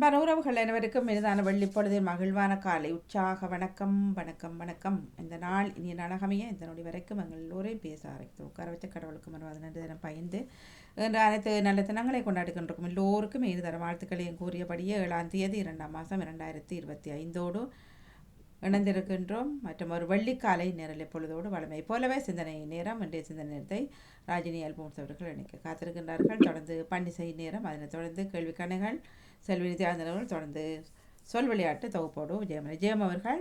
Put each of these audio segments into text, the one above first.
அன்பான உறவுகள் அனைவருக்கும் இனிதான வெள்ளி பொழுதில் மகிழ்வான காலை உற்சாக வணக்கம் வணக்கம் வணக்கம். இந்த நாள் இனிய நாளகமைய இந்த நொடி வரைக்கும் எங்கள் எல்லோரையும் பேச ஆரம்பித்து உட்கார வச்ச கடவுளுக்கு மறுவாத நன்றி தினம் பயந்து என்ற அனைத்து நல்ல தினங்களை கொண்டாடிக்கொண்டிருக்கும் எல்லோருக்கும் இனிதர வாழ்த்துக்களையும் கூறியபடியே 7ஆம் தேதி 2ஆம் மாதம் 2025 இணைந்திருக்கின்றோம். மற்றும் ஒரு வெள்ளிக்காலை நேரலை பொழுதோடு வளமை போலவே சிந்தனை நேரம். இன்றைய சிந்தனை நேரத்தை ராஜினி அல்போன்ஸ் அவர்கள் இணைக்க காத்திருக்கின்றார்கள். தொடர்ந்து பண்டிசை நேரம், அதனைத் தொடர்ந்து கேள்விக்கணைகள், செல்வி நித்யானந்தன் தொடர்ந்து சொல் விளையாட்டு தொகுப்போடு விஜயம் அவர்கள்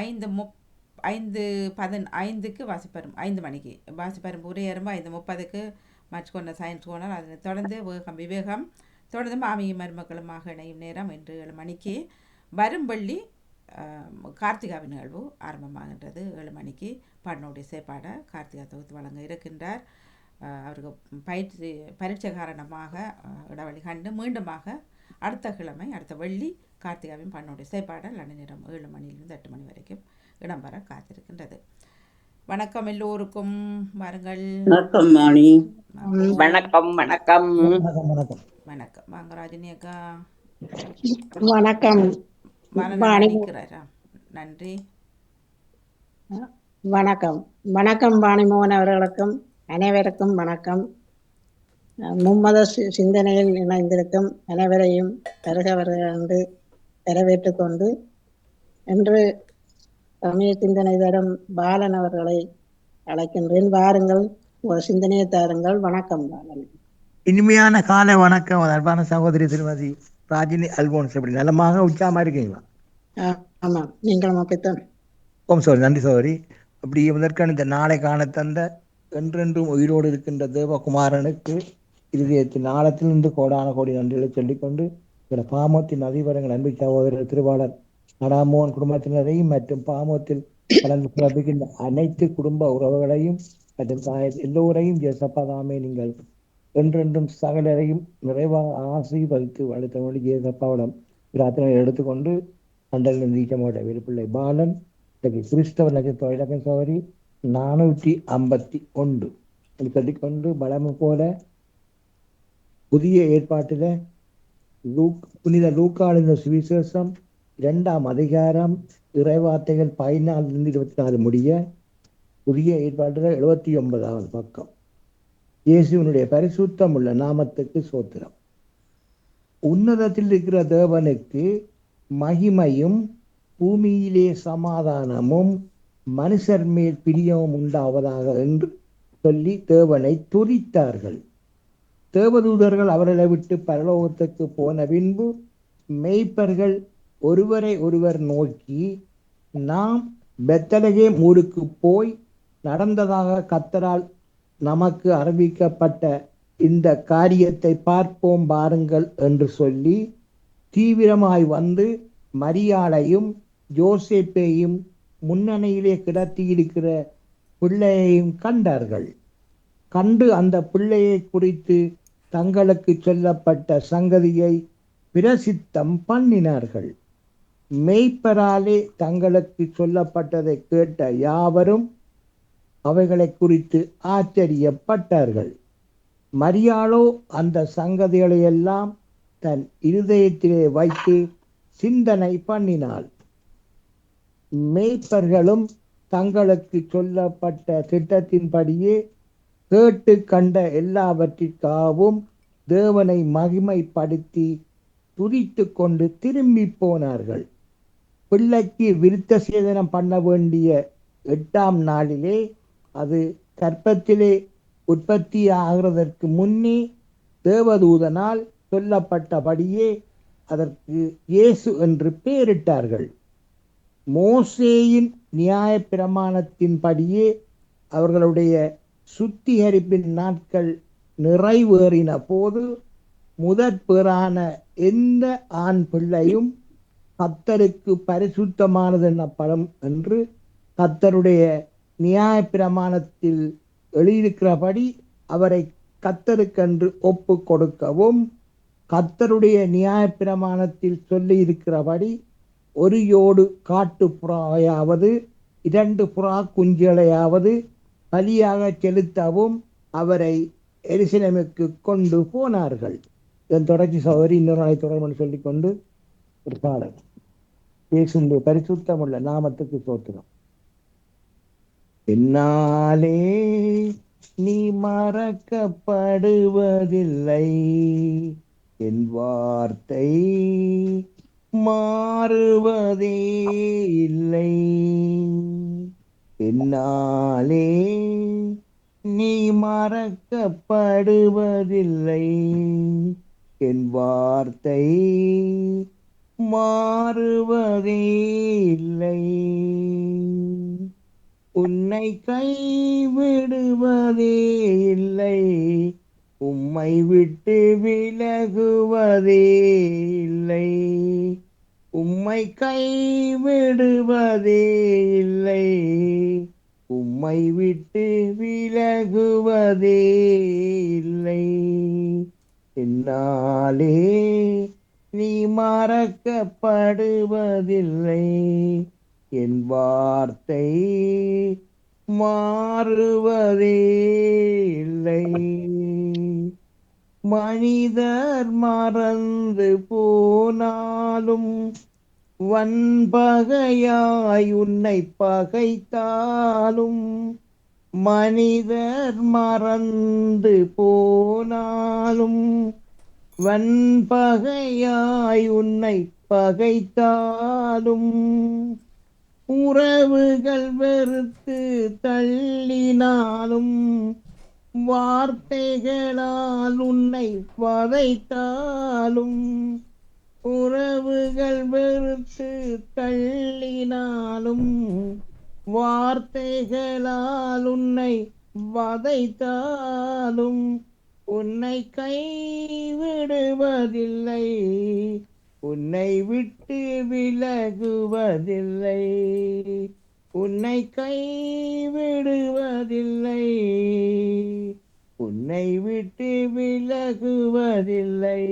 5:15க்கு வாசிப்பரும் 5 மணிக்கு வாசிப்பரும் உரையரும்பு 5:30க்கு மற்கொண்ட சயின்ஸ் கோனர், அதனைத் தொடர்ந்து வேகம் விவேகம், தொடர்ந்து மாமியும் மருமக்களுமாக இணையும் நேரம் இன்று 7 மணிக்கு. வரும் வெள்ளி கார்த்திகாவின் நிகழ்வு ஆரம்பமாகின்றது 7 மணிக்கு. பாடனுடைய சேப்பாட கார்த்திகா தொகுத்து வழங்க இருக்கின்றார். அவருக்கு பரீட்சை காரணமாக இடைவெளி கண்டு மீண்டுமாக அடுத்த கிழமை அடுத்த வெள்ளி கார்த்திகாவின் பாடனுடைய சேப்பாடல் நேரம் 7 மணியிலிருந்து 8 மணி வரைக்கும் இடம்பெற காத்திருக்கின்றது. வணக்கம் எல்லோருக்கும். வாருங்கள். வணக்கம் மாணி. வணக்கம் வணக்கம் வணக்கம். வாங்க ராஜினி அக்கா. வணக்கம். நன்றி. வணக்கம் வணக்கம் வாணிமோகன் அவர்களுக்கும் அனைவருக்கும் வணக்கம். மும்மத சிந்தனையில் இணைந்திருக்கும் அனைவரையும் வருக என்று வரவேற்றுக் கொண்டு இன்று சமய சிந்தனை தரும் பாலன் அவர்களை அழைக்கின்றேன். வாருங்கள், சிந்தனையை தாருங்கள். வணக்கம் பாலன். இனிமையான காலை வணக்கம் அன்பான சகோதரி திருமதி ராஜினி அல்போன்ஸ். எப்படி நலமாக உற்சாகமா இருக்கீங்களா? ஆமாம், நீங்களும் அப்படித்தான். சோரி, நன்றி சோதரி. அப்படி முதற்கான இந்த நாளை காண தந்த என்றென்றும் உயிரோடு இருக்கின்ற தேவகுமாரனுக்கு இருதயத்தின் ஆழத்திலிருந்து கோடான கோடி நன்றிகளை சொல்லிக்கொண்டு பாமோத்தின் அதிபரங்கள் அன்பு சகோதரர் திருவாளர் நடாமோகன் குடும்பத்தினரையும் மற்றும் பாமோத்தில் கலந்து பிறப்பிக்கின்ற அனைத்து குடும்ப உறவுகளையும் மற்றும் எல்லோரையும் ஜேசப்பாதாமே நீங்கள் என்றென்றும் சகலரையும் நிறைவாக ஆசீர்வதித்து வளர்த்த மொழி ஜேசப்பாவிடம் பிரார்த்தனை எடுத்துக்கொண்டு அண்டல் நீச்சமோட விருப்பிள்ளை பாலன் கிறிஸ்தவ நட்சத்திர இலக்கம் சோதரி 451 சொல்லிக்கொண்டு பலமு போல புதிய ஏற்பாட்டில புனித லூக்காளின் சுவிசேஷம் 2ஆம் அதிகாரம் இறைவார்த்தைகள் 14 24 முடிய புதிய ஏற்பாட்டில் 79வது பக்கம். இயேசுவினுடைய பரிசுத்தம் உள்ள நாமத்துக்கு சோத்திரம். உன்னதத்தில் இருக்கிற தேவனுக்கு மகிமையும் பூமியிலே சமாதானமும் மனுஷர் மேல் பிரியமும் உண்டாவதாக என்று சொல்லி தேவனை துதித்தார்கள். தேவதூதர்கள் அவர்களை விட்டு பரலோகத்துக்கு போன பின்பு மேய்ப்பர்கள் ஒருவரை ஒருவர் நோக்கி, நாம் பெத்லகேம் ஊருக்கு போய் நடந்ததாக கர்த்தரால் நமக்கு அறிவிக்கப்பட்ட இந்த காரியத்தை பார்ப்போம் பாருங்கள் என்று சொல்லி தீவிரமாய் வந்து மரியாளையும் யோசேப்பையும் முன்னணியிலே கிடத்தியிருக்கிற பிள்ளையையும் கண்டார்கள். கண்டு அந்த பிள்ளையை குறித்து தங்களுக்கு சொல்லப்பட்ட சங்கதியை பிரசித்தம் பண்ணினார்கள். மேய்ப்பராலே தங்களுக்கு சொல்லப்பட்டதை கேட்ட யாவரும் அவைகளை குறித்து ஆச்சரியப்பட்டார்கள். மரியாளோ அந்த சங்கதிகளை எல்லாம் தன் இருதயத்திலே வைத்து சிந்தனை பண்ணினாள். மேய்ப்பர்களும் தங்களுக்கு சொல்லப்பட்ட திட்டத்தின்படியே கேட்டு கண்ட எல்லாவற்றிற்காகவும் தேவனை மகிமைப்படுத்தி துதித்து கொண்டு திரும்பி போனார்கள். பிள்ளைக்கு விருத்த சேதனம் பண்ண வேண்டிய 8ஆம் நாளிலே, அது கர்ப்பத்திலே உற்பத்தி ஆகிறதற்கு முன்னே தேவதூதனால் சொல்லப்பட்டபடியே அதற்கு இயேசு என்று பெயரிட்டார்கள். மோசேயின் நியாய பிரமாணத்தின்படியே அவர்களுடைய சுத்திகரிப்பின் நாட்கள் நிறைவேறின போது முதற் பேறான எந்த ஆண் பிள்ளையும் கர்த்தருக்கு பரிசுத்தமானது எனப்படும் என்று கர்த்தருடைய நியாய பிரமாணத்தில் எழுதியிருக்கிறபடி அவரை கர்த்தருக்கென்று ஒப்பு கொடுக்கவும், கர்த்தருடைய நியாய பிரமாணத்தில் சொல்லி இருக்கிறபடி ஒரு யோடு காட்டு புறாவையாவது 2 புறா குஞ்சுகளையாவது பலியாக செலுத்தவும் அவரை எருசலேமுக்கு கொண்டு போனார்கள். இதன் தொடர்ச்சி சகோதரி இன்னொரு நாளை தொடரும் சொல்லிக்கொண்டு ஒரு பாடல் பேசுண்டு பரிசுத்தமுள்ள நாமத்துக்கு சோத்திரம். என்னாலே நீ மறக்கப்படுவதில்லை, என் வார்த்தை மாறுவதே இல்லை. என்னாலே நீ மறக்கப்படுவதில்லை, என் வார்த்தை மாறுவதே இல்லை. உன்னை கைவிடுவதே இல்லை, உம்மை விட்டு விலகுவதே இல்லை. உம்மை கைவிடுவதே இல்லை, உம்மை விட்டு விலகுவதே இல்லை. என்னாலே நீ மறக்கப்படுவதில்லை, என் வார்த்தை மாறுவதே இல்லை. மனிதர் மறந்து போனாலும் வன்பகையாய் உன்னை பகைத்தாலும், மனிதர் மறந்து போனாலும் வன்பகையாய் உன்னை பகைத்தாலும், உறவுகள் வெறுத்து தள்ளினாலும், வார்த்தைகளால் உன்னை வதைத்தாலும், உறவுகள் வெறுத்து தள்ளினாலும், வார்த்தைகளால் உன்னை வதைத்தாலும், உன்னை கைவிடுவதில்லை, உன்னை விட்டு விலகுவதில்லை. உன்னை கைவிடுவதில்லை, உன்னை விட்டு விலகுவதில்லை.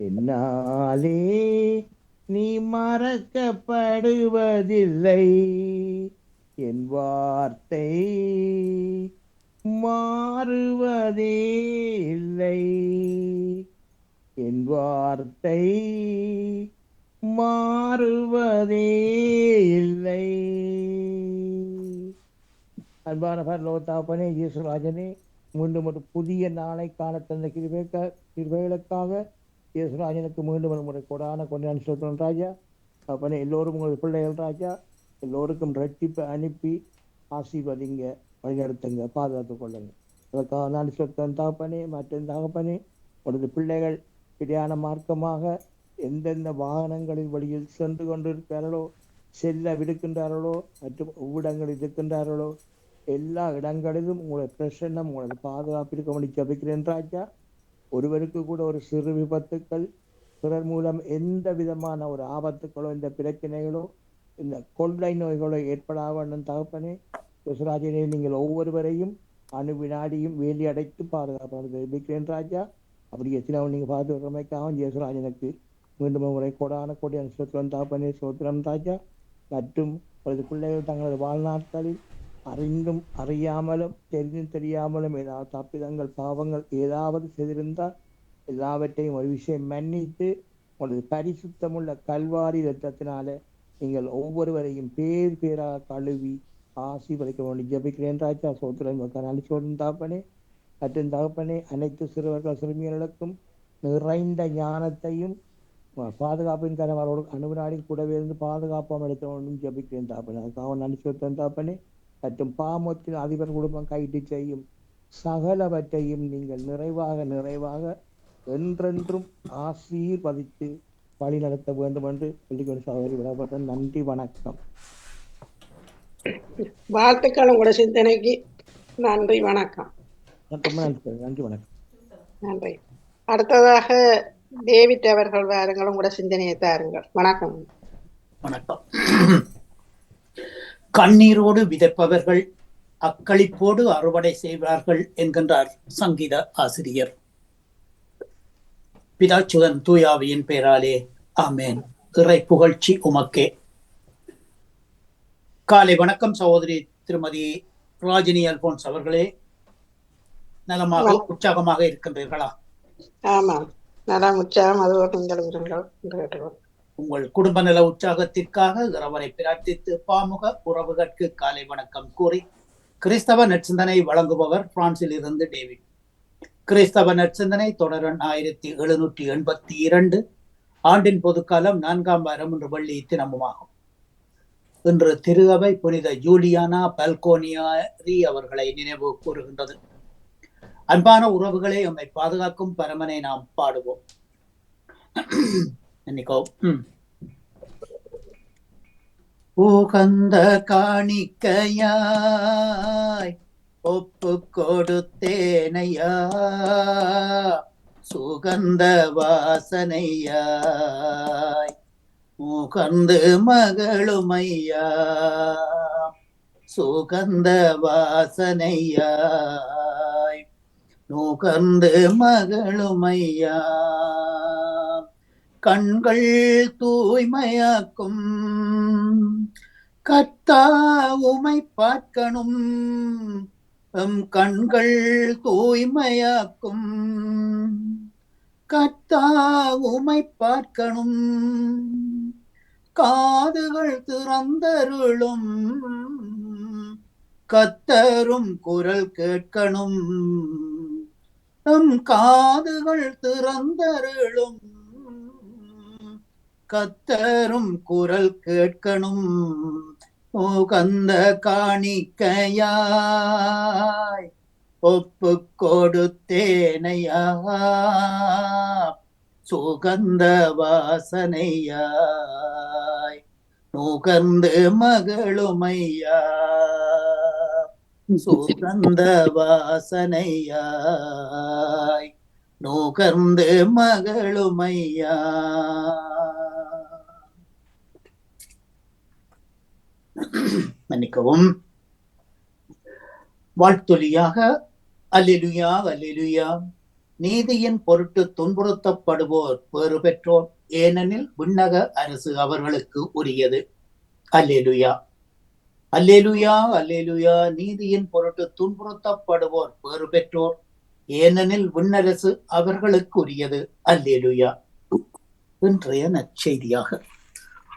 என்னாலே நீ மறக்கப்படுவதில்லை, என் வார்த்தை மாறுவதே இல்லை. என் வார்த்தை மாறுவதே இல்லை. அன்பான பரலோகத்தாப்பனே, இயேசுராஜனே, மீண்டும் ஒரு புதிய நாளை காண தந்த கிருபைகளுக்காக இயேசுராஜனுக்கு மீண்டும் ஒரு முறை கொடான கொண்டான் சொல்றோம் ராஜா. அப்பனே, எல்லோரும் உங்கள் பிள்ளைகள் ராஜா, எல்லோருக்கும் ரட்சிப்பை அனுப்பி ஆசீர்வதிங்க, வழிநடத்துங்க, பாதுகாத்துக் கொள்ளுங்க. அதற்காக நான் சொல்றேன் தாப்பனே. மற்ற தகப்பனே, உனது பிள்ளைகள் பிரயாண மார்க்கமாக எந்தெந்த வாகனங்களின் வழியில் சென்று கொண்டிருக்கிறார்களோ, செல்ல விடுக்கின்றார்களோ, மற்றும் ஊடகங்களில் இருக்கின்றார்களோ, எல்லா இடங்களிலும் உங்களுடைய பிரசன்னம், உங்களது பாதுகாப்பு இருக்க ஜபிக்கிறேன் ராஜா. ஒருவருக்கு கூட ஒரு சிறு விபத்துக்கள், பிறர் மூலம் எந்த விதமான ஒரு ஆபத்துக்களோ, இந்த பிரச்சனைகளோ, இந்த கொள்ளை நோய்களோ ஏற்படாமல் தகப்பனே, யசுராஜனே, நீங்கள் ஒவ்வொருவரையும் அணு வினாடியும் வேலி அடைத்து பாதுகாப்பாக ஜபிக்கிறேன் ராஜா. அப்படி எத்தனாவும் நீங்கள் பாதுகாமைக்காக யசுராஜனுக்கு மீண்டும் முறை கொடான கொடி அனுசரித்து தாப்பனே சோத்திரம் ராஜா. மற்றும் அவரது பிள்ளைகள் தங்களது வாழ்நாட்களில் அறிந்தும் அறியாமலும் தெரிந்தும் தெரியாமலும் ஏதாவது தப்பிதங்கள் பாவங்கள் ஏதாவது செய்திருந்தால் எல்லாவற்றையும் ஒரு விஷயம் மன்னித்து உங்களது பரிசுத்தமுள்ள கல்வாரி இரத்தத்தினால நீங்கள் ஒவ்வொருவரையும் பேர் பேராக கழுவி ஆசீர்வதிக்க வேண்டி ஜபிக்கிறேன் ராஜா. சோத்திரம் அனுசோதன் தாப்பனே. மற்றும் தகப்பனே, அனைத்து சிறுவர்கள் சிறுமியர்களுக்கும் நிறைந்த ஞானத்தையும் பாதுகாப்பின் கனவரோடு அணுவினாடி கூடவே இருந்து பாதுகாப்பாக எடுத்த வேண்டும் ஜபிக்கிறேன் தாப்பனே. அதுக்காக அனுசோதன் தாப்பனே. மற்றும் பாமத்தின் அதிபர் குடும்பம் கைட்டு செய்யும் சகலவற்றையும் நீங்கள் நிறைவாக என்றென்றும் ஆசீர்வதித்து வழி நடத்த வேண்டும் என்று சொல்லிக்கொண்டு சகோதரி விடப்பட்ட நன்றி, வணக்கம். வாழ்த்துக்கள் உங்களோட சிந்தனைக்கு. நன்றி, வணக்கம். நன்றி, வணக்கம். நன்றி. அடுத்ததாக டேவிட் அவர்கள் வாருங்கள், உங்களோட சிந்தனையை தாருங்கள். வணக்கம். வணக்கம். கண்ணீரோடு விதைப்பவர்கள் அக்களிப்போடு அறுவடை செய்வார்கள் என்கின்றார் சங்கீத ஆசிரியர். பிதாச்சுதன் தூயாவியின் பெயராலே ஆமேன். இறை புகழ்ச்சி உமக்கே. காலை வணக்கம் சகோதரி திருமதி ராஜினி அல்போன்ஸ் அவர்களே. நலமாக உற்சாகமாக இருக்கின்றீர்களா? ஆமாம், நலம் உற்சாகம் அதுவோடு நீங்கள் இருங்கள் என்று கேட்டுக்கொள். உங்கள் குடும்ப நல உற்சாகத்திற்காக இறைவனை பிரார்த்தித்து பாமுக உறவுகளுக்கு காலை வணக்கம் கூறி கிறிஸ்தவ நற்சிந்தனை வழங்குபவர் பிரான்சில் இருந்து டேவிட். கிறிஸ்தவ நற்சிந்தனை தொடரன் 1782 ஆண்டின் பொதுக்காலம் 4ஆம் வாரம் இன்று வெள்ளி தினமுமாகும். இன்று திரு அவை புனித ஜூலியானா பல்கோனியாரி அவர்களை நினைவு கூறுகின்றது. அன்பான உறவுகளை நம்மை பாதுகாக்கும் பரமனை நாம் பாடுவோம். உகந்த காணிக்கையாய் ஒப்பு கொடுத்தேனையா, சுகந்த வாசனையாய் முகந்து மகளுமையா, சுகந்த வாசனையாய் நுகர்ந்து மகளுமையா. கண்கள் தூய்மையாக்கும் கர்த்தா உமை பார்க்கணும், கண்கள் தூய்மையாக்கும் கர்த்தா உமை பார்க்கணும். காதுகள் திறந்தருளும் கர்த்தரும் குரல் கேட்கணும், காதுகள் திறந்தருளும் கர்த்தரும் குரல் கேட்கணும். உகந்த காணிக்கையாய் ஒப்பு கொடுத்தேனையா, சுகந்த வாசனையாய் நுகர்ந்து மகளுமையா, சுகந்த வாசனையாய் நுகர்ந்து மகளுமையா. மன்னிக்கவும். வாழ்த்தொலியாக அல்லேலூயா அல்லேலூயா. நீதியின் பொருட்டு துன்புறுத்தப்படுவோர் பேறு பெற்றோர், ஏனெனில் விண்ணக அரசு அவர்களுக்கு உரியது. அல்லேலூயா அல்லேலூயா அல்லேலூயா. நீதியின் பொருட்டு துன்புறுத்தப்படுவோர் பேறு பெற்றோர், ஏனெனில் விண்ணரசு அவர்களுக்கு உரியது. அல்லேலூயா. இன்றைய நற்செய்தியாக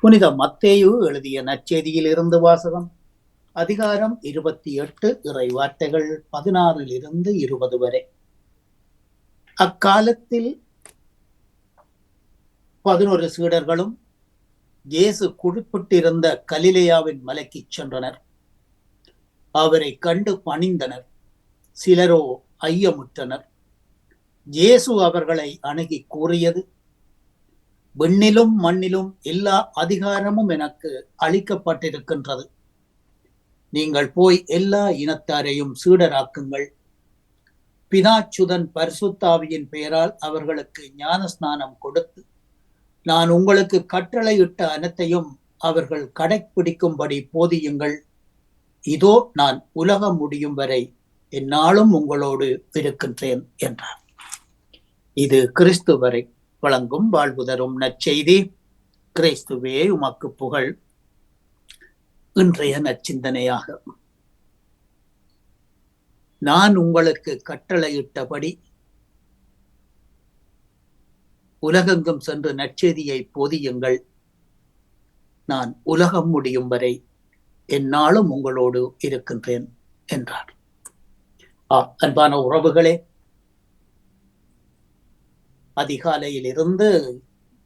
புனித மத்தேயு எழுதிய நற்செய்தியில் இருந்து வாசகம். அதிகாரம் 28, இறை வார்த்தைகள் 16 20 வரை. அக்காலத்தில் 11 சீடர்களும் இயேசு குறிப்பிட்டிருந்த கலிலேயாவின் மலைக்கு சென்றனர். அவரை கண்டு பணிந்தனர். சிலரோ ஐயமுற்றனர். இயேசு அவர்களை அணுகி கூறியது, விண்ணிலும் மண்ணிலும் எல்லா அதிகாரமும் எனக்கு அளிக்கப்பட்டிருக்கின்றது. நீங்கள் போய் எல்லா இனத்தாரையும் சீடராக்குங்கள். பிதாச்சுதன் பரிசுத்தாவியின் பெயரால் அவர்களுக்கு ஞான ஸ்நானம் கொடுத்து, நான் உங்களுக்கு கட்டளையிட்ட அனைத்தையும் அவர்கள் கடைப்பிடிக்கும்படி போதியுங்கள். இதோ நான் உலகம் முடியும் வரை எந்நாளும் உங்களோடு இருக்கின்றேன் என்றார். இது கிறிஸ்து வரை வழங்கும் வாழ்வு தரும் நற்செய்தி. கிறிஸ்துவே உமக்கு புகழ். இன்றைய நற்சிந்தனையாக, நான் உங்களுக்கு கட்டளையிட்டபடி உலகெங்கும் சென்று நற்செய்தியை போதியுங்கள். நான் உலகம் முடியும் வரை எந்நாளும் உங்களோடு இருக்கின்றேன் என்றார். அன்பான உறவுகளே, அதிகாலையில் இருந்து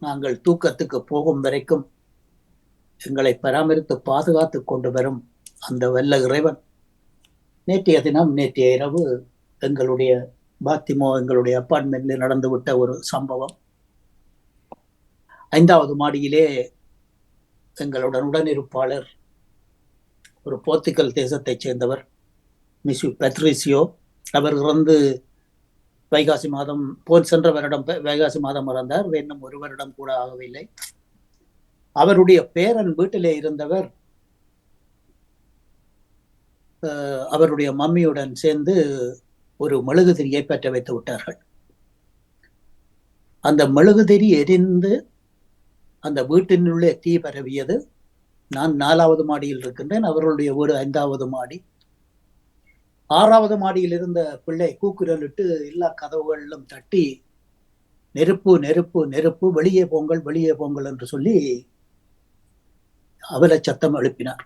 நாங்கள் தூக்கத்துக்கு போகும் வரைக்கும் எங்களை பராமரித்து பாதுகாத்து கொண்டு வரும் அந்த வல்ல இறைவன் நேற்றைய இரவு எங்களுடைய எங்களுடைய அப்பார்ட்மெண்ட்ல நடந்துவிட்ட ஒரு சம்பவம். 5வது மாடியிலே எங்களுடன் உடனிருப்பாளர், ஒரு போர்த்துகல் தேசத்தைச் சேர்ந்தவர், மிஸ் பெட்ரிசியோ, அவர் இறந்து சென்ற வருடம் வைகாசி மாதம் இறந்தார். இன்னும் 1 வருடம் கூட ஆகவில்லை. அவருடைய பேரன் வீட்டிலே இருந்தவர் அவருடைய மம்மியுடன் சேர்ந்து ஒரு மெழுகுதிரியை பற்ற வைத்து விட்டார்கள். அந்த மெழுகுதிரி எரிந்து அந்த வீட்டினுள்ளே தீ பரவியது. நான் 4வது மாடியில் இருக்கின்றேன். அவர்களுடைய வீடு 5வது மாடி. 6வது மாடியில் இருந்த பிள்ளை கூக்குரலிட்டு எல்லா கதவுகளிலும் தட்டி நெருப்பு நெருப்பு நெருப்பு, வெளியே போங்கள் வெளியே போங்கள் என்று சொல்லி அவல சத்தம் எழுப்பினார்.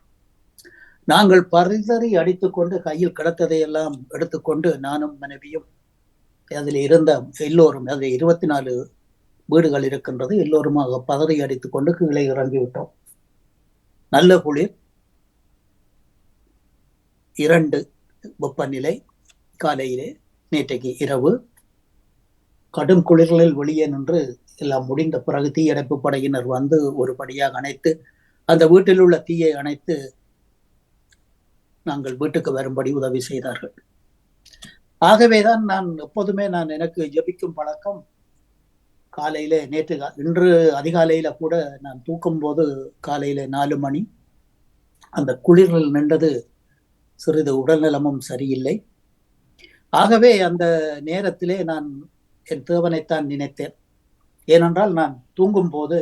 நாங்கள் பரிதறி அடித்துக்கொண்டு கையில் கிடத்ததையெல்லாம் எடுத்துக்கொண்டு நானும் மனைவியும் அதில் இருந்த எல்லோரும், அதில் 24 வீடுகள் இருக்கின்றது, எல்லோருமாக பதறி அடித்துக்கொண்டு கீழே இறங்கி விட்டோம். நல்ல குளிர், 2 வெப்பநிலை. காலையிலே நேற்றைக்கு இரவு கடும் குளிர்களில் வெளியே நின்று எல்லாம் முடிந்த பிறகு தீயணைப்பு படையினர் வந்து ஒரு படியாக அணைத்து அந்த வீட்டில் உள்ள தீயை அணைத்து நாங்கள் வீட்டுக்கு வரும்படி உதவி செய்தார்கள். ஆகவேதான் நான் எப்போதுமே எனக்கு ஜெபிக்கும் பழக்கம். காலையிலே இன்று அதிகாலையில கூட நான் தூக்கும் போது காலையில 4 மணி அந்த குளிரில் நின்றது சிறிது உடல்நலமும் சரியில்லை. ஆகவே அந்த நேரத்திலே நான் என் தேவனைத்தான் நினைத்தேன். ஏனென்றால் நான் தூங்கும் போது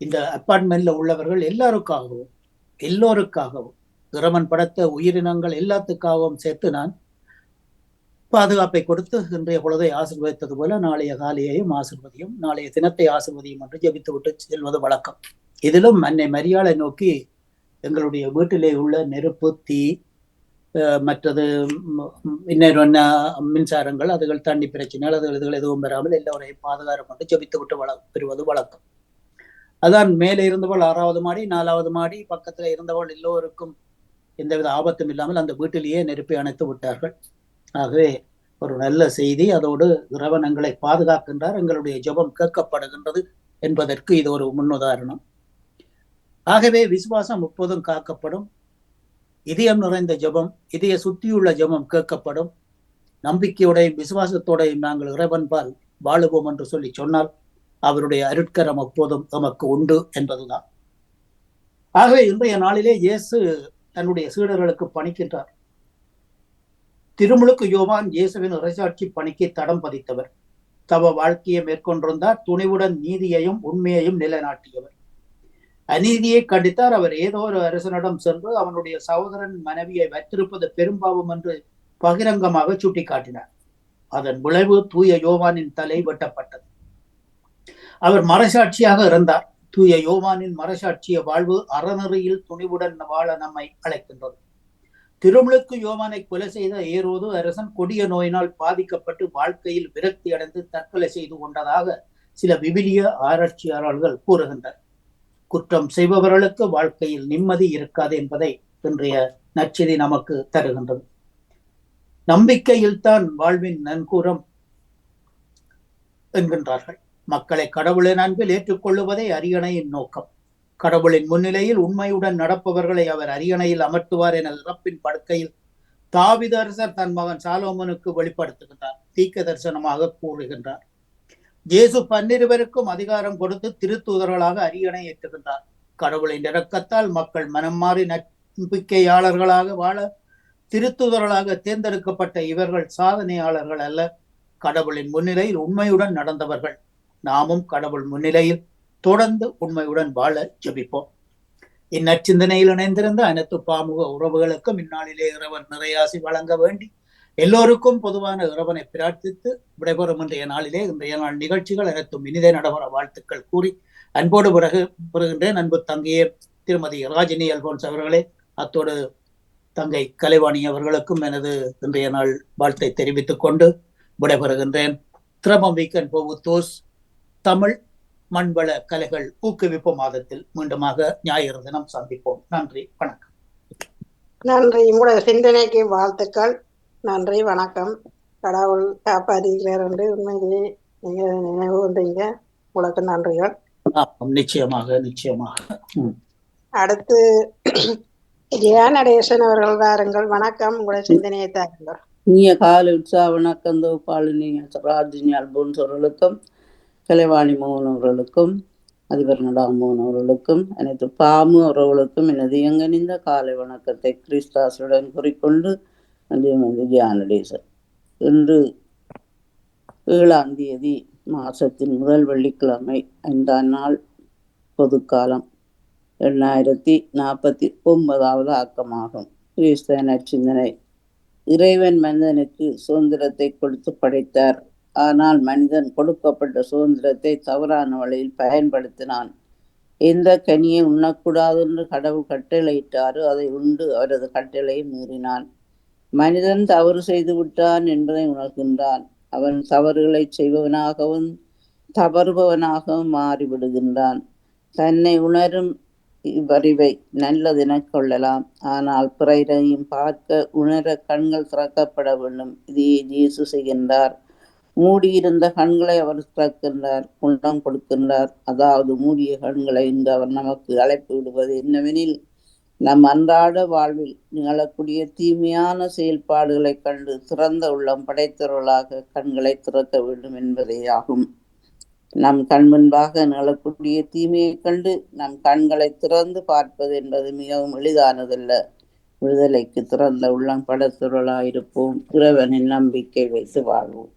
இந்த அப்பார்ட்மெண்ட்ல உள்ளவர்கள் எல்லோருக்காகவும் இறைவன் படைத்த உயிரினங்கள் எல்லாத்துக்காகவும் சேர்த்து நான் பாதுகாப்பை கொடுத்து இன்றைய பொழுதை ஆசீர்வதித்தது போல நாளைய காலையையும் ஆசீர்வதியும், நாளைய தினத்தை ஆசீர்வதியும் என்று ஜெபித்து விட்டு செல்வது வழக்கம். இதிலும் அன்னை மரியாளை நோக்கி எங்களுடைய வீட்டிலே உள்ள நெருப்பு, தீ, மற்றது இன்னொரு மின்சாரங்கள், அதுகள் தண்ணி பிரச்சனைகள், அதுகள் எதுவும் பெறாமல் எல்லோரையும் பாதுகாரம் கொண்டு ஜெபித்து விட்டு பெறுவது வழக்கம். அதான் மேலே இருந்தவள் 6வது மாடி, 4வது மாடி பக்கத்துல இருந்தவள் எல்லோருக்கும் எந்தவித ஆபத்தும் இல்லாமல் அந்த வீட்டிலேயே நெருப்பை அணைத்து விட்டார்கள். ஆகவே ஒரு நல்ல செய்தி. அதோடு இறைவன் எங்களை பாதுகாக்கின்றார், எங்களுடைய ஜெபம் கேட்கப்படுகின்றது என்பதற்கு இது ஒரு முன்னுதாரணம். ஆகவே விசுவாசம் எப்போதும் காக்கப்படும். இதயம் நிறைந்த ஜெபம், இதய சுத்தியுள்ள ஜெபம் கேட்கப்படும். நம்பிக்கையோடையும் விசுவாசத்தோடையும் நாங்கள் இறைவன் பால் வாழுவோம் என்று சொல்லி சொன்னால் அவருடைய அருட்கரம் எப்போதும் நமக்கு உண்டு என்பதுதான். ஆகவே இன்றைய நாளிலே இயேசு தன்னுடைய சீடர்களுக்கு பணிக்கின்றார். திருமுழுக்கு யோவான் இயேசுவின் இறைசாட்சி பணிக்கு தடம் பதித்தவர். தவ வாழ்க்கையை மேற்கொண்டிருந்தார். துணிவுடன் நீதியையும் உண்மையையும் நிலைநாட்டியவர். அநீதியை கண்டித்தார். அவர் ஏதோ ஒரு அரசனிடம் சென்று அவனுடைய சகோதரன் மனைவியை வைத்திருப்பது பெரும்பாவம் என்று பகிரங்கமாக சுட்டிக்காட்டினார். அதன் விளைவு தூய யோவானின் தலை வெட்டப்பட்டது. அவர் மறைசாட்சியாக இருந்தார். தூய யோவானின் மறைசாட்சிய வாழ்வு அறநெறியில் துணிவுடன் வாழ நம்மை அழைக்கின்றது. திருமுழுக்கு யோவானை கொலை செய்த ஏரோது அரசன் கொடிய நோயினால் பாதிக்கப்பட்டு வாழ்க்கையில் விரக்தி அடைந்து தற்கொலை செய்து கொண்டதாக சில விவிலிய ஆராய்ச்சியாளர்கள் கூறுகின்றனர். குற்றம் செய்பவர்களுக்கு வாழ்க்கையில் நிம்மதி இருக்காது என்பதை இன்றைய நற்செய்தி நமக்கு தருகின்றது. நம்பிக்கையில் தான் வாழ்வின் நன்கூரம் என்கின்றார்கள். மக்களை கடவுளின் அன்பில் ஏற்றுக்கொள்ளுவதே அரியணையின் நோக்கம். கடவுளின் முன்னிலையில் உண்மையுடன் நடப்பவர்களை அவர் அரியணையில் அமர்த்துவார் என இறப்பின் படுக்கையில் தாவீது அரசர் தன் மகன் சாலோமனுக்கு வெளிப்படுத்துகின்றார், தீர்க்க தரிசனமாக கூறுகின்றார். இயேசு 12 பேருக்கும் அதிகாரம் கொடுத்து திருத்தூதர்களாக அரியணை ஏற்றுகின்றார். கடவுளின் இரக்கத்தால் மக்கள் மனம் மாறி நம்பிக்கையாளர்களாக வாழ திருத்தூதர்களாக தேர்ந்தெடுக்கப்பட்ட இவர்கள் சாதனையாளர்கள் அல்ல, கடவுளின் முன்னிலையில் உண்மையுடன் நடந்தவர்கள். நாமும் கடவுள் முன்னிலையில் தொடர்ந்து உண்மையுடன் வாழ ஜெபிப்போம். இந்நற்சிந்தனையில் இணைந்திருந்த அனைத்து பாமுக உறவுகளுக்கும் இந்நாளிலே இறைவன் நிறையாசி வழங்க வேண்டி எல்லோருக்கும் பொதுவான இறைவனை பிரார்த்தித்து விடைபெறும் இன்றைய நாளிலே இன்றைய நாள் நிகழ்ச்சிகள் அனைத்தும் இனிதே நடைபெற வாழ்த்துக்கள் கூறி அன்போடு பெறுகின்றேன். அன்பு தங்கையே திருமதி ராஜினி அல்போன்ஸ் அவர்களே, அத்தோடு தங்கை கலைவாணி அவர்களுக்கும் எனது இன்றைய நாள் வாழ்த்தை தெரிவித்துக் கொண்டு விடைபெறுகின்றேன். திரமம் வீக்கன் போவுத்தோஸ் தமிழ் மண்வள கலைகள் ஊக்குவிப்பு மாதத்தில் மீண்டுமாக ஞாயிறு தினம் சந்திப்போம். நன்றி, வணக்கம். நன்றி. உங்களோட சிந்தனைக்கு வாழ்த்துக்கள். நன்றி, வணக்கம். கடவுள் காப்பாற்றுகிறார் என்று உண்மையிலேயே நீங்க நினைவு கொண்டீங்க. உங்களுக்கு நன்றிகள். நிச்சயமாக நிச்சயமாக. அடுத்து ஜெயானடேசன் அவர்கள் வாருங்கள். வணக்கம். உங்களோட சிந்தனையை தாருங்கள். இனிய காலை உற்சாக வணக்கம். தோப்பாளினி ராஜினி அல்போன்ஸ் அவர்களுக்கும் கலைவாணி மோகன் அவர்களுக்கும் அதிபர் நடாமோகன் அவர்களுக்கும் அனைத்து பாமு அவர்களுக்கும் எனது இயங்கணிந்த காலை வணக்கத்தை கிறிஸ்தாசுடன் கூறிக்கொண்டு நன்றி. ஜெயானடேசன். இன்று 7ஆம் தேதி மாசத்தின் முதல் வெள்ளிக்கிழமை, 5ஆம் நாள் பொதுக்காலம், 2049வது ஆக்கமாகும். கிறிஸ்தவ நற்சிந்தனை. இறைவன் மனிதனுக்கு சுதந்திரத்தை கொடுத்து படைத்தார். ஆனால் மனிதன் கொடுக்கப்பட்ட சுதந்திரத்தை தவறான வழியில் பயன்படுத்தினான். எந்த கனியை உண்ணக்கூடாது என்று கடவுள் கட்டளையிட்டாரோ அதை உண்டு அவரது கட்டளையை மீறினான். மனிதன் தவறு செய்து விட்டான் என்பதை உணர்கின்றான். அவன் தவறுகளை செய்பவனாகவும் தவறுபவனாகவும் மாறிவிடுகின்றான். தன்னை உணரும் இவ்வறிவை நல்லதென கொள்ளலாம். ஆனால் பிறரையும் பார்க்க உணர கண்கள் திறக்கப்பட வேண்டும். இதையே இயேசு செய்கின்றார். மூடியிருந்த கண்களை அவர் திறக்கின்றார், குண்டம் கொடுக்கின்றார். அதாவது மூடிய கண்களை இன்று அவர் நமக்கு அழைப்பு விடுவது என்னவெனில், நம் அன்றாட வாழ்வில் நிகழக்கூடிய தீமையான செயல்பாடுகளை கண்டு திறந்த உள்ளம் படைத்தவர்களாக கண்களை திறக்க வேண்டும் என்பதே ஆகும். நம் கண் முன்பாக நிகழக்கூடிய தீமையை கண்டு நம் கண்களை திறந்து பார்ப்பது என்பது மிகவும் எளிதானதல்ல. விடுதலைக்கு திறந்த உள்ளம் படைத்தவர்களாயிருப்போம். இறைவனின் நம்பிக்கை வைத்து வாழ்வோம்.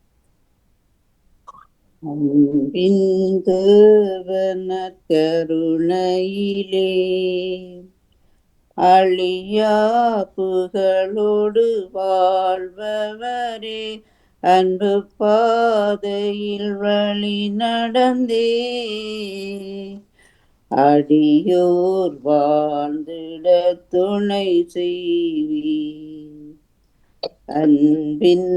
அன்பின் தேவனற் கருணையிலே அழியா புகழோடு வாழ்பவரே, அன்பு பாதையில் வழி நடந்தே அடியோர் வாழ்ந்திட துணை செய்வீர். அன்பின்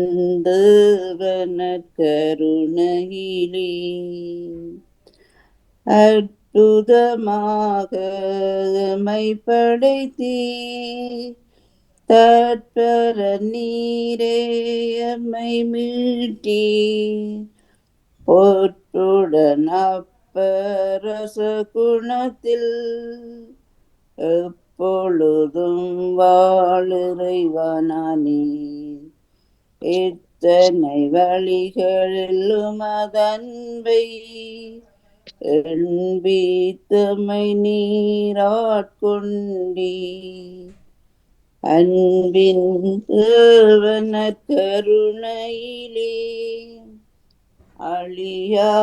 தேவனற் கருணையிலே அற்புதமாக எம்மை படைத்தீர். தற்பர நீரே எம்மை மீட்டீர். பொற்றுடன் அப்பரச குணத்தில் எப்பொழுதும் வாழிறைவனானீர். எத்தனை வழிகளிலும் அதன்பை எண்பித்தமை நீராட்கொண்டீர். அன்பின் தேவனற் கருணையிலே அழியா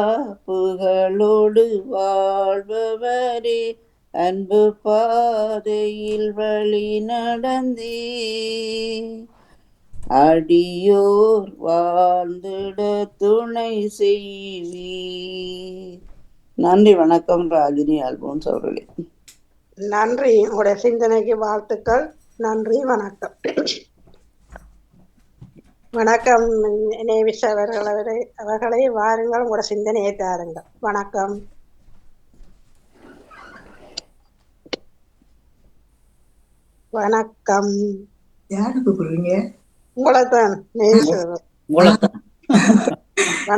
புகழோடு வாழ்பவரே, அன்பு பாதையில் வழி நடந்தே அடியோர் வாழ்ந்திட துணை செய்வீர். நன்றி, வணக்கம். ராஜினி அல்போன்ஸ் அவர்களே. நன்றி. உங்களுடைய சிந்தனைக்கு வாழ்த்துக்கள். நன்றி, வணக்கம். வணக்கம் நேவிஸ் அவர்களை வாருங்கள், உங்களோட சிந்தனையை தாருங்கள். வணக்கம். வணக்கம். யாரு கூப்பிடுறீங்க? உங்களைத்தான் நேவிஸ்.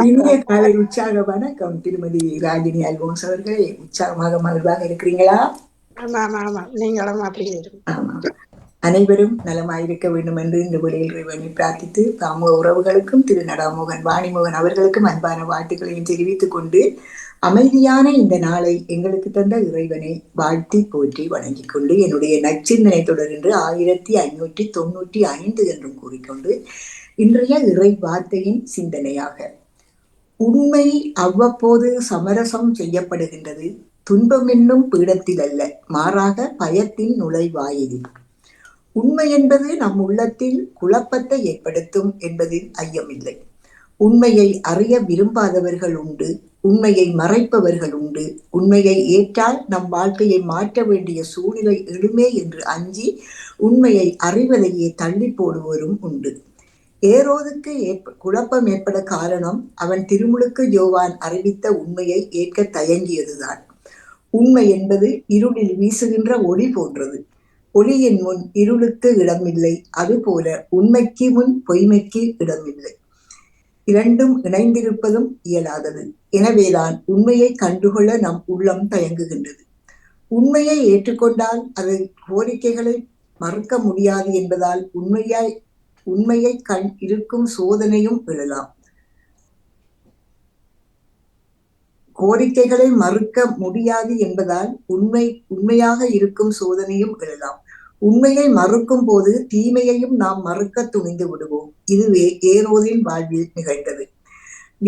இனிய காலை உற்சாக வணக்கம் திருமதி ராஜினி அல்போன்ஸ் அவர்களே. உற்சாகமாக மகிழ்வாக இருக்கிறீங்களா? ஆமா, நீங்களும் அப்படியே ஆமா. அனைவரும் நலமாயிருக்க வேண்டும் என்று இந்த வேளையில் இறைவனை பிரார்த்தித்து தாமுக உறவுகளுக்கும் திரு நடாமோகன் வாணிமோகன் அவர்களுக்கும் அன்பான வாழ்த்துக்களையும் தெரிவித்துக் கொண்டு அமைதியான இந்த நாளை எங்களுக்கு தந்த இறைவனை வாழ்த்தி போற்றி வணங்கிக் கொண்டு என்னுடைய நச்சிந்தனை தொடர்ந்து 1595 என்றும் கூறிக்கொண்டு இன்றைய இறை வார்த்தையின் சிந்தனையாக, உண்மை அவ்வப்போது சமரசம் செய்யப்படுகின்றது, துன்பம் என்னும் பீடத்தில் அல்ல, மாறாக பயத்தின் நுழைவாயிலில். உண்மை என்பது நம் உள்ளத்தில் குழப்பத்தை ஏற்படுத்தும் என்பதில் ஐயமில்லை. உண்மையை அறிய விரும்பாதவர்கள் உண்டு, உண்மையை மறைப்பவர்கள் உண்டு. உண்மையை ஏற்றால் நம் வாழ்க்கையை மாற்ற வேண்டிய சூழ்நிலை எழுமே என்று அஞ்சி உண்மையை அறிவதையே தள்ளி போடுவோரும் உண்டு. ஏரோதுக்கு குழப்பம் ஏற்பட காரணம் அவன் திருமுழுக்கு யோவான் அறிவித்த உண்மையை ஏற்க தயங்கியதுதான். உண்மை என்பது இருளில் வீசுகின்ற ஒளி போன்றது. ஒளியின் முன் இருளுக்கு இடமில்லை, அதுபோல உண்மைக்கு முன் பொய்மைக்கு இடமில்லை. இரண்டும் இணைந்திருப்பதும் இயலாதது. எனவேதான் உண்மையை கண்டுகொள்ள நம் உள்ளம் தயங்குகின்றது. உண்மையை ஏற்றுக்கொண்டால் அது கோரிக்கைகளை மறுக்க முடியாது என்பதால் உண்மையை கண் இருக்கும் சோதனையும் எழலாம். கோரிக்கைகளை மறுக்க முடியாது என்பதால் உண்மையாக இருக்கும் சோதனையும் எழலாம். உண்மையை மறுக்கும் போது தீமையையும் நாம் மறுக்க துணிந்து விடுவோம். இதுவே ஏரோதின் வாழ்வில் நிகழ்ந்தது.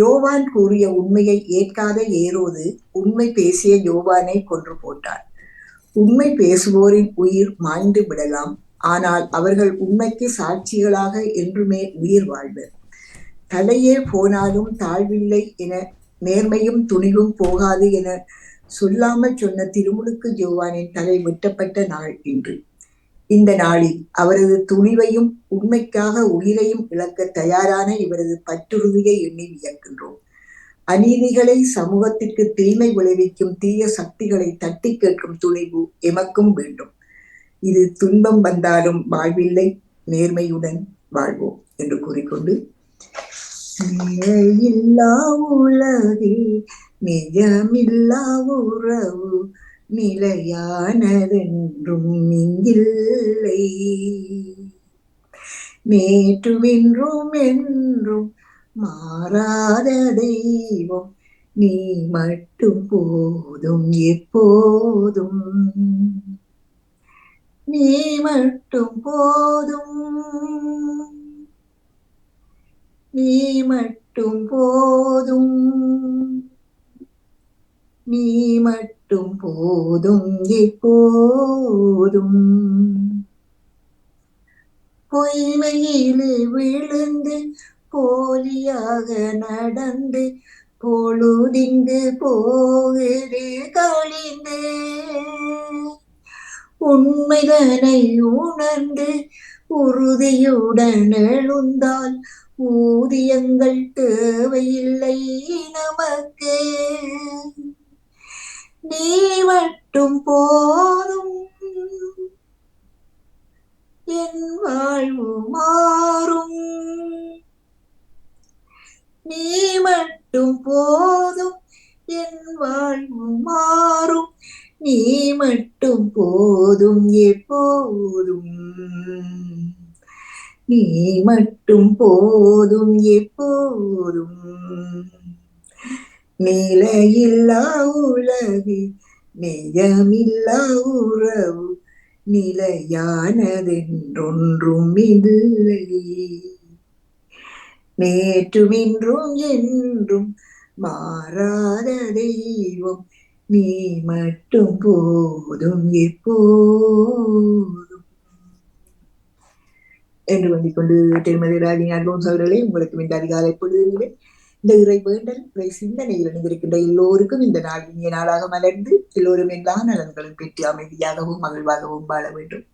யோவான் கூறிய உண்மையை ஏற்காத ஏரோது உண்மை பேசிய யோவானை கொன்று போட்டார். உண்மை பேசுவோரின் உயிர் மாய்ந்து விடலாம், ஆனால் அவர்கள் உண்மைக்கு சாட்சிகளாக என்றுமே உயிர் வாழ்வர். தலையே போனாலும் தாழ்வில்லை என, நேர்மையும் துணிவும் போகாது என சொல்லாமல் சொன்ன திருமுழுக்கு யோவானின் தலை வெட்டப்பட்ட நாள் இன்று. இந்த நாளில் அவரது துணிவையும் உண்மைக்காக உயிரையும் இழக்க தயாரான இவரது பற்றுறுதியை எண்ணி வியக்கின்றோம். அநீதிகளை, சமூகத்திற்கு தீமை விளைவிக்கும் தீய சக்திகளை தட்டி கேட்கும் துணிவு எமக்கும் வேண்டும். இது துன்பம் வந்தாலும் வாழ்வில்லை, நேர்மையுடன் வாழ்வோம் என்று கூறிக்கொண்டு, நிலையில்லா உலகில் நிஜமில்லா உறவு நிலையானதென்றும் இங்கில்லை. நேற்றுமின்றும் என்றும் மாறாத தெய்வம் நீ மட்டும் போதும் எப்போதும். நீ மட்டும் போதும். நீ மட்டும் போதும். நீ மட்டும் போதும் எப்போதும். பொய்மையிலே விழுந்து போலியாக நடந்து பொழுதிங்கு போகுது கழிந்து, உண்மைதனை உணர்ந்து உறுதியுடன் எழுந்தால் ஊதியங்கள் தேவையில்லை நமக்கு. நீ மட்டும் போதும், என் வாழ்வு மாறும். நீ மட்டும் போதும், என் வாழ்வு மாறும். நீ மட்டும் போதும் எப்போதும். நீ மட்டும் போதும் எப்போதும். நிலையில்லா உலகு நிஜமில்லா உறவு நிலையானதென்றொன்றும் இல்லை. நேற்றுமின்றும் என்றும் மாறாத தெய்வம் நீ மட்டும் போதும் எப்போதும் என்று வேண்டிக் கொண்டு, திருமதி ராஜினி அல்போன்ஸ் அவர்களே, உங்களுக்கு இந்த அதிகாலை பொழுதிலே இந்த இறை வேண்டல், இறை சிந்தனையில் இணைந்திருக்கின்ற எல்லோருக்கும் இந்த நாள் இனிய நாளாக மலர்ந்து எல்லோரும் எல்லா நலன்களும் பெற்று அமைதியாகவும் மகிழ்வாகவும் வாழ வேண்டும்.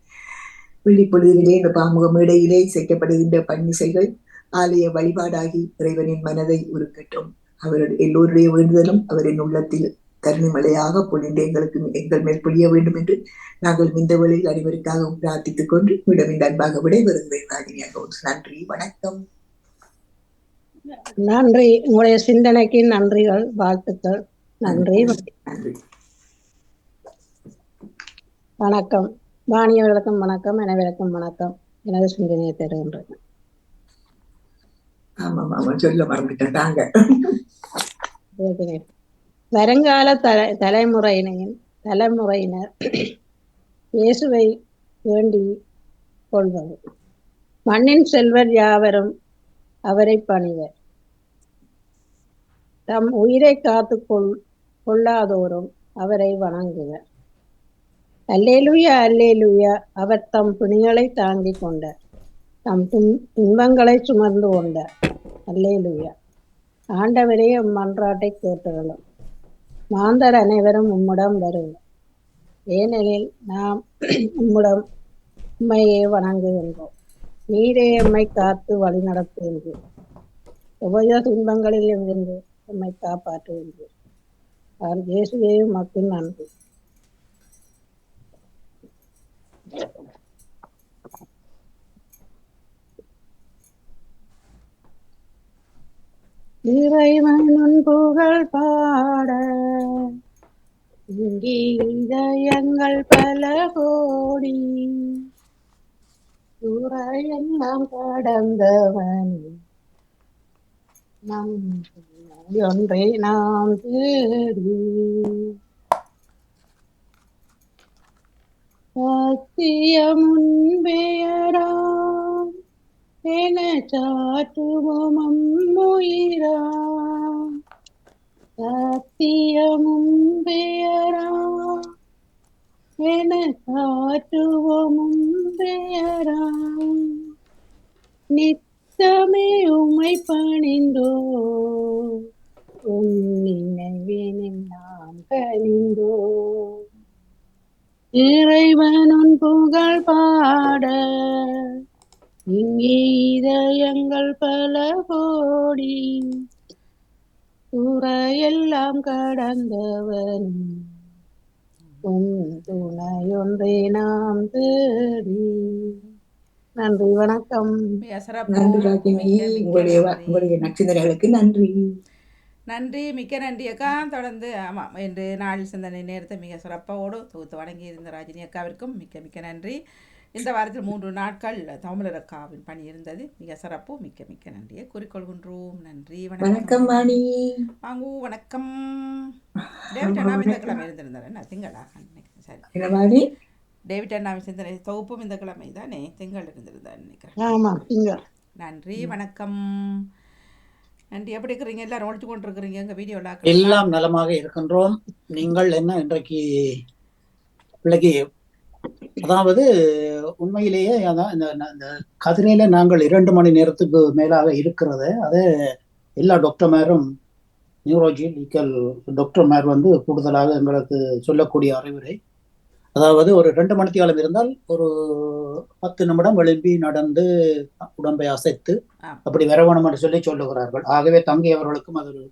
வெள்ளிப்பொழுதிலே இந்த பாமுக மேடையிலே இசைக்கப்படுகின்ற பன்னிசைகள் ஆலய வழிபாடாகி இறைவனின் மனதை உருக்கட்டும். அவருடைய எல்லோருடைய வேண்டுதலும் அவரின் உள்ளத்தில் கருணைமலையாக பொழிந்து எங்கள் மேல் பொழிய வேண்டும் என்று நாங்கள் இந்த வேளையில் அனைவருக்காகவும் பிரார்த்தித்துக் கொண்டு விடமின் அன்பாக விடைபெறுகிறேன். ராஜினி அல்போன்ஸ், நன்றி, வணக்கம். நன்றி. உங்களுடைய சிந்தனைக்கு நன்றிகள், வாழ்த்துக்கள். நன்றி. நன்றி. வணக்கம். வாணியவர்களுக்கும் வணக்கம், அனைவருக்கும் வணக்கம். எனது சிந்தனையை தருகின்றேன். ஆமாம் ஆமாம், சொல்ல மறந்துட்டாங்க. வருங்கால தலைமுறையினர் இயேசுவை வேண்டி கொள்வது. மண்ணின் செல்வர் யாவரும் அவரை பணிவர். தம் உயிரை காத்து கொள்ளாதோரும் அவரை வணங்குவர். அல்லேலூயா அல்லேலூயா, அவர் தம் பிணிகளை தாங்கிக் கொண்டார், தம் துன்பங்களை சுமந்து கொண்டார். அல்லேலூயா. ஆண்டவரே, மன்றாட்டை கேட்டருளும். மாந்தர் அனைவரும் உம்மிடம் வருவர், ஏனெனில் நாம் உம்மையே வணங்குகின்றோம். நீரே எம்மை காத்து வழி நடத்துகின்றீர், உபய துன்பங்களில் இருந்து எம்மை காப்பாற்றுகின்றீர். அவர் இயேசுவே உமக்கு நன்றி. இறைவன் புகழ் பாட இங்கே இதயங்கள் பல கோடி, எல்லாம் கடந்தவன் நம் ஒன்றை நாம் தேடி. சத்தியம் உன்பெயராம் என சாற்றுவோம் அம்முயிராம். சத்தியம் உன்பெயராம் என சாற்றுவோம் உன்பெயராம். நித்த இரத்தமே உம்மை பணிந்தோ உம் நினைவினில் நாம் கனிந்தோ இறைவனுன் புகழ் பாட இங்கே இதயங்கள் பல கோடி துறையெல்லாம் கடந்தவன் உன் துணையொன்றை நாம் தேடி. நன்றி, வணக்கம். மிக சிறப்பு. நன்றி ராஜினி, மிக்க மிக்க உங்களுடைய நன்றி. உங்களுடைய நட்சத்திரங்களுக்கு நன்றி. நன்றி, மிக்க நன்றி அக்கா. தொடர்ந்து ஆமாம், இன்று நாள் சிந்தனை நேரத்தை மிக சிறப்போடு தொகுத்து வழங்கி இருந்த ராஜினி அக்காவிற்கும் மிக்க மிக்க நன்றி. இந்த வாரத்தில் 3 நாட்கள் தமிழர் அக்காவின் பணி இருந்தது. மிக சிறப்பு. மிக்க மிக்க நன்றியை கூறிக்கொள்கின்றோம். நன்றி, வணக்கம் வணக்கம். வாணி. வாங்கு, வணக்கம். டேவிட் அண்ணாவும் இந்த கிழமை இருந்திருந்தார். என்ன திங்களா? சரி, என்ன வாணி? டேவிட் அண்ணாவின் சிந்தனை தொகுப்பும் இந்த கிழமை தானே, திங்கள் இருந்திருந்தார் நினைக்கிறேன். ஆமா, இங்க நன்றி, வணக்கம். நன்றி. எப்படி இருக்கிறீங்க? எல்லாரும் ஒழிச்சு கொண்டு இருக்கிறீங்க எங்க வீடியோல? எல்லாம் நலமாக இருக்கின்றோம். நீங்கள் என்ன இன்றைக்கு பிள்ளைக்கு, அதாவது உண்மையிலேயே அதான் இந்த கதிரையில நாங்கள் 2 மணி நேரத்துக்கு மேலாக இருக்கிறது. அது எல்லா டாக்டர்மாரும் நியூரோஜிக்கல் டாக்டர்மார் வந்து கூடுதலாக எங்களுக்கு சொல்லக்கூடிய அறிவுரை, அதாவது ஒரு 2 மணித்தியாலம் இருந்தால் ஒரு 10 நிமிடம் எழும்பி நடந்து உடம்பை அசைத்து அப்படி வரவணும் என்று சொல்லி சொல்லுகிறார்கள். ஆகவே தங்கி அவர்களுக்கும் அது ஒரு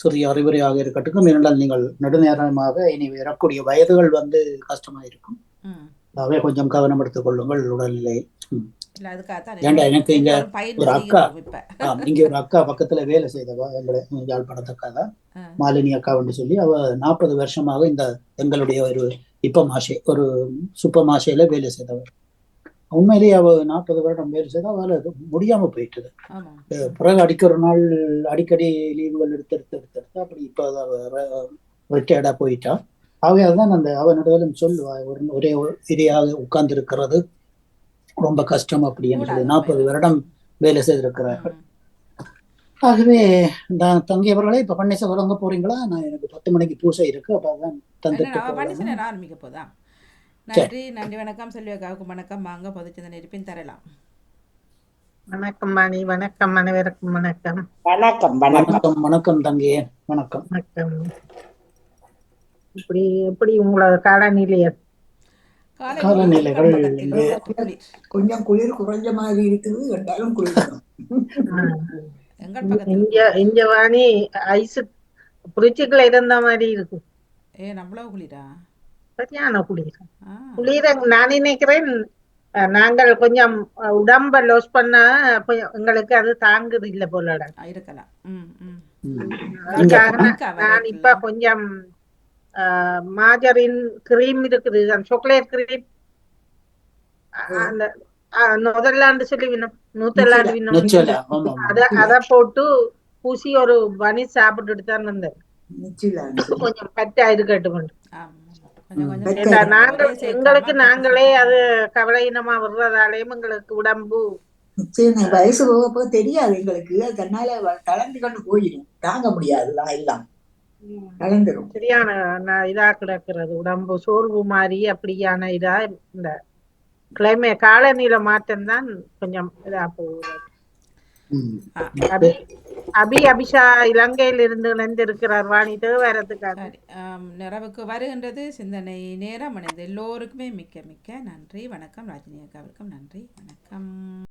சிறிய அறிவுரையாக இருக்கட்டும். ஏனென்றால் நீங்கள் நெடுநேரமாக இனி வரக்கூடிய வயதுகள் வந்து கஷ்டமாக இருக்கும். ஆகவே கொஞ்சம் கவனம் எடுத்துக் கொள்ளுங்கள் உடல்நிலை. ஏண்டா எனக்கு இங்க ஒரு அக்கா, இங்க ஒரு அக்கா பக்கத்துல வேலை செய்தவா, எங்களை யாழ்ப்பாணத்தக்கா தான் மாலினி அக்கா என்று சொல்லி, அவ 40 வருஷமாக இந்த எங்களுடைய ஒரு ஒரு சூப்பர் மாஷையில வேலை செய்தவர். உண்மையிலேயே அவ 40 வருடம் வேலை செய்த அவளை முடியாம போயிட்டுது. பிறகு அடிக்கடி லீவுகள் எடுத்து அப்படி இப்ப ரிட்டையர்டா போயிட்டா. ஆகவே அதுதான் அந்த அவ நடுவிலும் சொல்லுவா, ஒரே இதையாக உட்கார்ந்து இருக்கிறது ரொம்ப கஷ்டம் அப்படின்னு சொல்லி 40 வருடம் வேலை செய்திருக்கிறார்கள். ஆகவே தங்கியவர்களே இப்ப பன்னிசை தொடங்க போறீங்களா? நான் எனக்கு 10 மணிக்கு பூசை இருக்கு. அப்ப அதான் தந்துட்டு ஆரம்பிக்க போதா? நன்றி, நன்றி, வணக்கம். செல்வியக்காவுக்கு வணக்கம். வாங்க, பொதுச்சிந்தனை இருப்பின் தரலாம். வணக்கம் வாணி, வணக்கம் அனைவருக்கும் வணக்கம். வணக்கம் வணக்கம். வணக்கம் தங்கியே, வணக்கம். வணக்கம். எப்படி உங்களோட காலநிலையம்? காலநிலைகள் கொஞ்சம் குளிர் குறைஞ்ச மாதிரி இருக்குது, என்றாலும் குளிர். இங்க வாணி ஐஸ் புரிச்சுக்களை இருந்த மாதிரி இருக்கு. நம்மள குளிரா? சரியான குளிர நான் நினைக்கிறேன். நாங்கள் கொஞ்சம் உடம்ப லோஸ் பண்ண எங்களுக்கு அது தாங்குது இல்ல போல இருக்கலாம். நான் இப்ப கொஞ்சம் மாஜரின் கிரீம் இருக்குது, சாக்லேட் கிரீம், அந்த நொதர்லாண்டு சொல்லி அத போட்டு பூசி ஒரு பனி சாப்பிட்டு தான் வந்தேன். கொஞ்சம் பட்டா இது கேட்டுக்கொண்டு எங்களுக்கு நாங்களே அது கவலையினமா விடுறதாலேயும் எங்களுக்கு உடம்பு வயசு போக தெரியாது எங்களுக்கு. அது தன்னால தளர்ந்து கொண்டு போயிடும், தாங்க முடியாது எல்லாம் கலந்துரும். சரியான இதா கிடக்கிறது உடம்பு, சோர்வு மாதிரி அப்படியான இதா. இந்த காலநிலை மாற்றம் தான் கொஞ்சம் இதா போகுது. அபிஷா இலங்கையில் இருந்து இணைந்திருக்கிறார். வாணி தேவாரத்துக்காக நிறைவுக்கு வருகின்றது சிந்தனை நேரம். எல்லோருக்குமே மிக்க மிக்க நன்றி, வணக்கம். ராஜினி அக்காவிற்கும் நன்றி, வணக்கம்.